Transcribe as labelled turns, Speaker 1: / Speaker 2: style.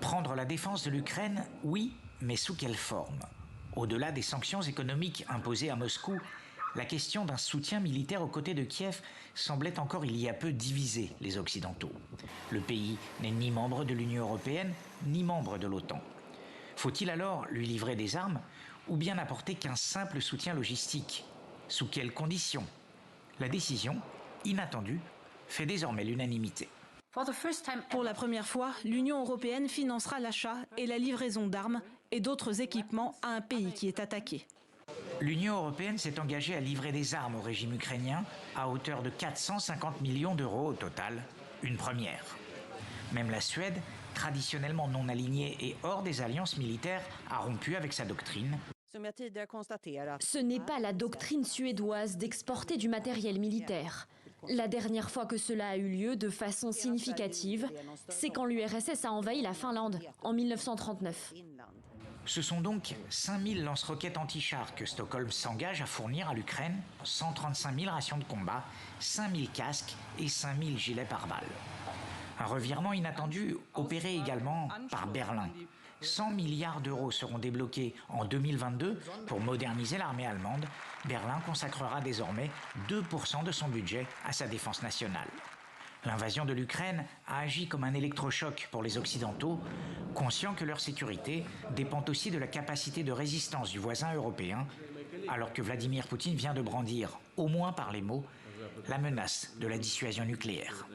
Speaker 1: Prendre la défense de l'Ukraine, oui, mais sous quelle forme? Au-delà des sanctions économiques imposées à Moscou, la question d'un soutien militaire aux côtés de Kiev semblait encore il y a peu diviser les Occidentaux. Le pays n'est ni membre de l'Union européenne, ni membre de l'OTAN. Faut-il alors lui livrer des armes ou bien n'apporter qu'un simple soutien logistique? Sous quelles conditions? La décision, inattendue, fait désormais l'unanimité.
Speaker 2: Pour la première fois, l'Union européenne financera l'achat et la livraison d'armes et d'autres équipements à un pays qui est attaqué.
Speaker 1: L'Union européenne s'est engagée à livrer des armes au régime ukrainien à hauteur de 450 millions d'euros au total, une première. Même la Suède, traditionnellement non alignée et hors des alliances militaires, a rompu avec sa doctrine.
Speaker 3: Ce n'est pas la doctrine suédoise d'exporter du matériel militaire. La dernière fois que cela a eu lieu de façon significative, c'est quand l'URSS a envahi la Finlande en 1939.
Speaker 1: Ce sont donc 5000 lance-roquettes anti-chars que Stockholm s'engage à fournir à l'Ukraine, 135 000 rations de combat, 5000 casques et 5000 gilets pare-balles. Un revirement inattendu opéré également par Berlin. 100 milliards d'euros seront débloqués en 2022 pour moderniser l'armée allemande. Berlin consacrera désormais 2% de son budget à sa défense nationale. L'invasion de l'Ukraine a agi comme un électrochoc pour les Occidentaux, conscients que leur sécurité dépend aussi de la capacité de résistance du voisin européen, alors que Vladimir Poutine vient de brandir, au moins par les mots, la menace de la dissuasion nucléaire.